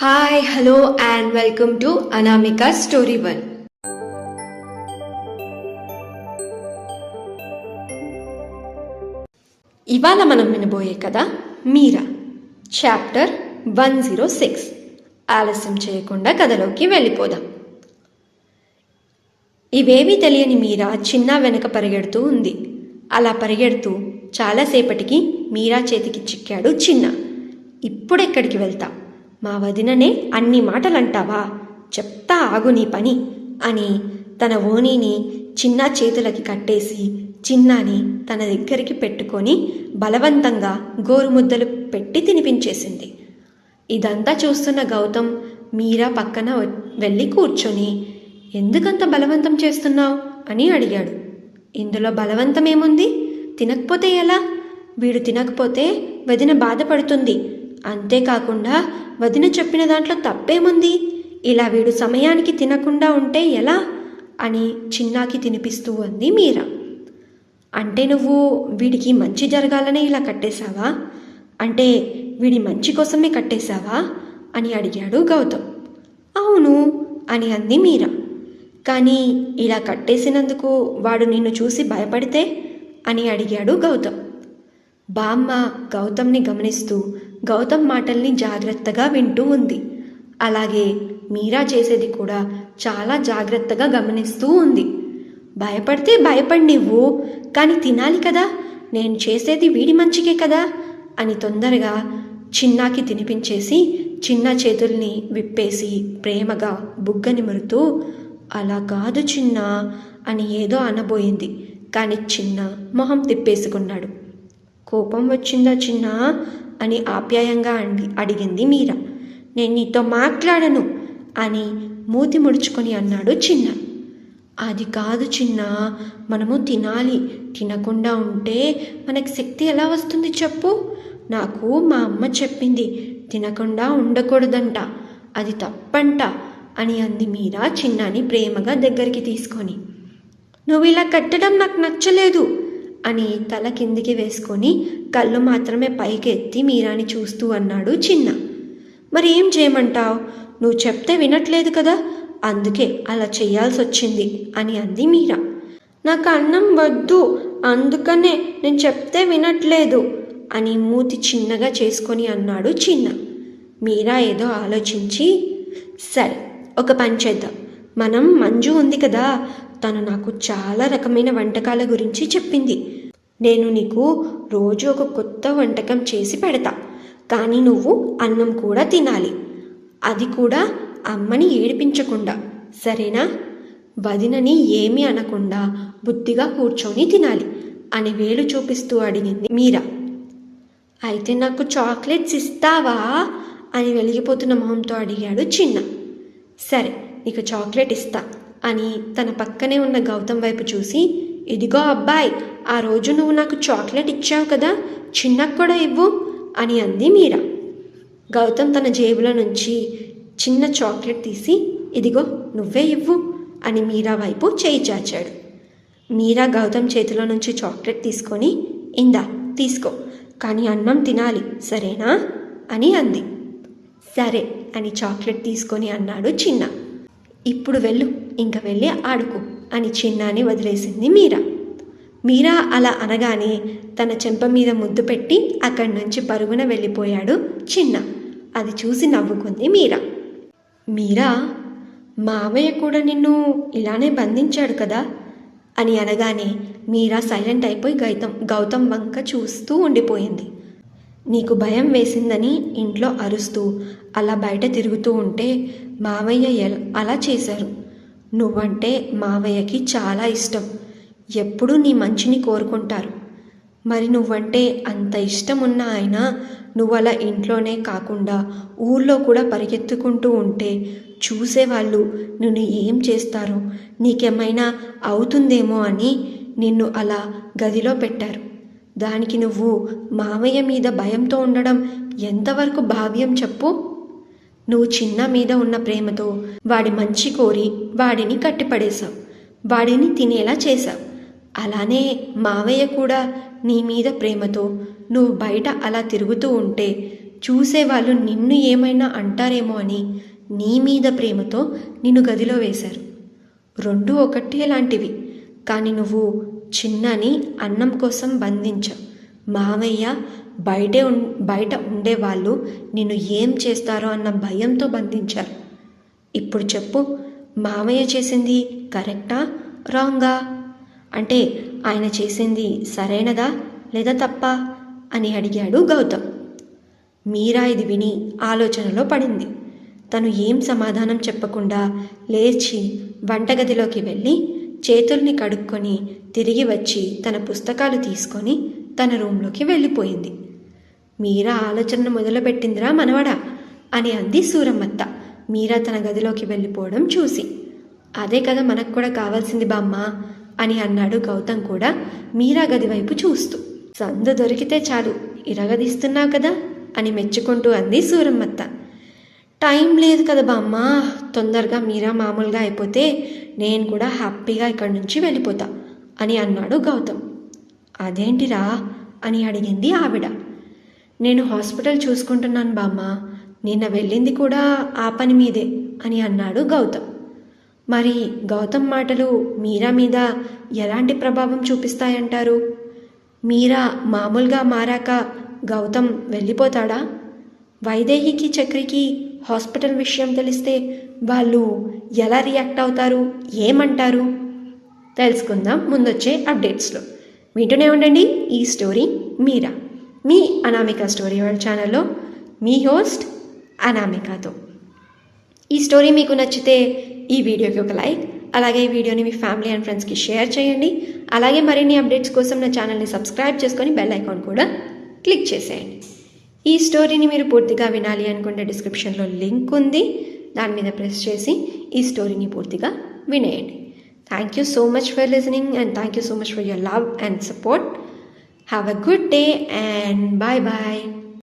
Hi, hello, and welcome to Anamika Story 1. ఇవాళ మనం వినబోయే కథ మీరా చాప్టర్ 106. ఆలస్యం చేయకుండా కథలోకి వెళ్ళిపోదాం. ఇవేమీ తెలియని మీరా చిన్న వెనక పరిగెడుతూ ఉంది. అలా పరిగెడుతూ చాలాసేపటికి మీరా చేతికి చిక్కాడు చిన్న. ఇప్పుడెక్కడికి వెళ్తా? మా వదిననే అన్ని మాటలంటావా? చెప్తా ఆగు నీ పని అని తన ఓణీని చిన్న చేతులకి కట్టేసి చిన్నాని తన దగ్గరికి పెట్టుకొని బలవంతంగా గోరుముద్దలు పెట్టి తినిపించేసింది. ఇదంతా చూస్తున్న గౌతమ్ మీరా పక్కన వెళ్ళి కూర్చొని, ఎందుకంత బలవంతం చేస్తున్నావు అని అడిగాడు. ఇందులో బలవంతమేముంది? తినకపోతే ఎలా? వీడు తినకపోతే వదిన బాధపడుతుంది. అంతేకాకుండా వదిన చెప్పిన దాంట్లో తప్పేముంది? ఇలా వీడు సమయానికి తినకుండా ఉంటే ఎలా అని చిన్నాకి తినిపిస్తూ అంది మీరా. అంటే నువ్వు వీడికి మంచి జరగాలనే ఇలా కట్టేశావా? అంటే వీడి మంచి కోసమే కట్టేశావా అని అడిగాడు గౌతమ్. అవును అని అంది మీరా. కానీ ఇలా కట్టేసినందుకు వాడు నిన్ను చూసి భయపడితే అని అడిగాడు గౌతమ్. బామ్మ గౌతమ్ని గమనిస్తూ గౌతమ్ మాటల్ని జాగ్రత్తగా వింటూ ఉంది. అలాగే మీరా చేసేది కూడా చాలా జాగ్రత్తగా గమనిస్తూ ఉంది. భయపడితే భయపడి నువ్వు, కానీ తినాలి కదా, నేను చేసేది వీడి మంచికే కదా అని తొందరగా చిన్నాకి తినిపించేసి చిన్న చేతుల్ని విప్పేసి ప్రేమగా బుగ్గ నిమురుతూ, అలా కాదు చిన్న అని ఏదో అనబోయింది. కానీ చిన్న మొహం తిప్పేసుకున్నాడు. కోపం వచ్చిందా చిన్న అని ఆప్యాయంగా అడిగింది మీరా. నేను నీతో మాట్లాడను అని మూతి ముడుచుకొని అన్నాడు చిన్న. అది కాదు చిన్న, మనము తినాలి. తినకుండా ఉంటే మనకి శక్తి ఎలా వస్తుంది చెప్పు? నాకు మా అమ్మ చెప్పింది తినకుండా ఉండకూడదంట, అది తప్పంట అని అంది మీరా చిన్నాని ప్రేమగా దగ్గరికి తీసుకొని. నువ్వు ఇలా కట్టడం నాకు నచ్చలేదు అని తల కిందికి వేసుకొని కళ్ళు మాత్రమే పైకి ఎత్తి మీరాని చూస్తూ అన్నాడు చిన్న. మరి ఏం చేయమంటావు? నువ్వు చెప్తే వినట్లేదు కదా, అందుకే అలా చేయాల్సి వచ్చింది అని అంది మీరా. నాకు అన్నం వద్దు, అందుకనే నేను చెప్తే వినట్లేదు అని మూతి చిన్నగా చేసుకొని అన్నాడు చిన్న. మీరా ఏదో ఆలోచించి, సరే ఒక పని చేద్దాం. మనం మంజు ఉంది కదా, తను నాకు చాలా రకమైన వంటకాల గురించి చెప్పింది. నేను నీకు రోజు ఒక కొత్త వంటకం చేసి పెడతా, కానీ నువ్వు అన్నం కూడా తినాలి. అది కూడా అమ్మని ఏడిపించకుండా, సరేనా? వదినని ఏమీ అనకుండా బుద్ధిగా కూర్చొని తినాలి అని వేలు చూపిస్తూ అడిగింది మీరా. అయితే నాకు చాక్లెట్స్ ఇస్తావా అని వెలిగిపోతున్న మొహంతో అడిగాడు చిన్న. సరే నీకు చాక్లెట్ ఇస్తా అని తన పక్కనే ఉన్న గౌతమ్ వైపు చూసి, ఇదిగో అబ్బాయి, ఆ రోజు నువ్వు నాకు చాక్లెట్ ఇచ్చావు కదా, చిన్నకు కూడా ఇవ్వు అని అంది మీరా. గౌతమ్ తన జేబులో నుంచి చిన్న చాక్లెట్ తీసి, ఇదిగో నువ్వే ఇవ్వు అని మీరా వైపు చేయి చాచాడు. మీరా గౌతమ్ చేతిలో నుంచి చాక్లెట్ తీసుకొని, ఇందా తీసుకో, కానీ అన్నం తినాలి సరేనా అని అంది. సరే అని చాక్లెట్ తీసుకొని అన్నాడు చిన్న. ఇప్పుడు వెళ్ళు, ఇంక వెళ్ళి ఆడుకో అని చిన్నాని వదిలేసింది మీరా. మీరా అలా అనగానే తన చెంప మీద ముద్దు పెట్టి అక్కడి నుంచి పరుగున వెళ్ళిపోయాడు చిన్న. అది చూసి నవ్వుకుంది మీరా. మీరా, మావయ్య కూడా నిన్ను ఇలానే బంధించాడు కదా అని అనగానే మీరా సైలెంట్ అయిపోయి గౌతమ్ వంక చూస్తూ ఉండిపోయింది. నీకు భయం వేసిందని ఇంట్లో అరుస్తూ అలా బయట తిరుగుతూ ఉంటే మావయ్య అలా చేశారు. నువ్వంటే మావయ్యకి చాలా ఇష్టం, ఎప్పుడూ నీ మంచిని కోరుకుంటారు. మరి నువ్వంటే అంత ఇష్టం ఉన్న ఆయన నువ్వు అలా ఇంట్లోనే కాకుండా ఊళ్ళో కూడా పరిగెత్తుకుంటూ ఉంటే చూసేవాళ్ళు నిన్ను ఏం చేస్తారో, నీకేమైనా అవుతుందేమో అని నిన్ను అలా గదిలో పెట్టారు. దానికి నువ్వు మావయ్య మీద భయంతో ఉండడం ఎంతవరకు భావ్యం చెప్పు? నువ్వు చిన్న మీద ఉన్న ప్రేమతో వాడి మంచి కోరి వాడిని కట్టిపడేశావు, వాడిని తినేలా చేశావు. అలానే మావయ్య కూడా నీ మీద ప్రేమతో నువ్వు బయట అలా తిరుగుతూ ఉంటే చూసేవాళ్ళు నిన్ను ఏమైనా అంటారేమో అని నీ మీద ప్రేమతో నిన్ను గదిలో వేశారు. రెండు ఒకటే లాంటివి. కానీ నువ్వు చిన్నని అన్నం కోసం బంధించావు. మావయ్య బయట ఉండేవాళ్ళు నిన్ను ఏం చేస్తారో అన్న భయంతో బంధించారు. ఇప్పుడు చెప్పు, మావయ్య చేసింది కరెక్టా రాంగా? అంటే ఆయన చేసింది సరైనదా లేదా తప్పా అని అడిగాడు గౌతమ్. మీరా ఇది విని ఆలోచనలో పడింది. తను ఏం సమాధానం చెప్పకుండా లేచి వంటగదిలోకి వెళ్ళి చేతుల్ని కడుక్కొని తిరిగి వచ్చి తన పుస్తకాలు తీసుకొని తన రూంలోకి వెళ్ళిపోయింది. మీరా ఆలోచన మొదలుపెట్టిందిరా మనవడా అని అంది సూరమ్మత్త మీరా తన గదిలోకి వెళ్ళిపోవడం చూసి. అదే కదా మనకు కూడా కావాల్సింది బామ్మ అని అన్నాడు గౌతమ్ కూడా మీరా గది వైపు చూస్తూ. సందు దొరికితే చాలు ఇరగదీస్తున్నావు కదా అని మెచ్చుకుంటూ అంది సూరమ్మత్త. టైం లేదు కదా బామ్మ, తొందరగా మీరా మామూలుగా అయిపోతే నేను కూడా హ్యాపీగా ఇక్కడి నుంచి వెళ్ళిపోతా అని అన్నాడు గౌతమ్. అదేంటిరా అని అడిగింది ఆవిడ. నేను హాస్పిటల్ చూసుకుంటున్నాను బామ్మ, నిన్న వెళ్ళింది కూడా ఆ పని మీదే అని అన్నాడు గౌతమ్. మరి గౌతమ్ మాటలు మీరా మీద ఎలాంటి ప్రభావం చూపిస్తాయంటారు? మీరా మామూలుగా మారాక గౌతమ్ వెళ్ళిపోతాడా? వైదేహికి చక్రికి హాస్పిటల్ విషయం తెలిస్తే వాళ్ళు ఎలా రియాక్ట్ అవుతారు, ఏమంటారు? తెలుసుకుందాం ముందొచ్చే అప్డేట్స్లో. వింటూనే ఉండండి ఈ స్టోరీ మీరా, మీ అనామిక స్టోరీ వరల్డ్ ఛానల్లో మీ హోస్ట్ అనామికతో. ఈ స్టోరీ మీకు నచ్చితే ఈ వీడియోకి ఒక లైక్, అలాగే ఈ వీడియోని మీ ఫ్యామిలీ అండ్ ఫ్రెండ్స్కి షేర్ చేయండి. అలాగే మరిన్ని అప్డేట్స్ కోసం నా ఛానల్ని సబ్స్క్రైబ్ చేసుకొని బెల్ ఐకాన్ కూడా క్లిక్ చేసేయండి. ఈ స్టోరీని మీరు పూర్తిగా వినాలి అనుకుంటే డిస్క్రిప్షన్లో లింక్ ఉంది, దాని మీద ప్రెస్ చేసి ఈ స్టోరీని పూర్తిగా వినేయండి. Thank you so much for listening and thank you so much for your love and support. Have a good day and bye bye.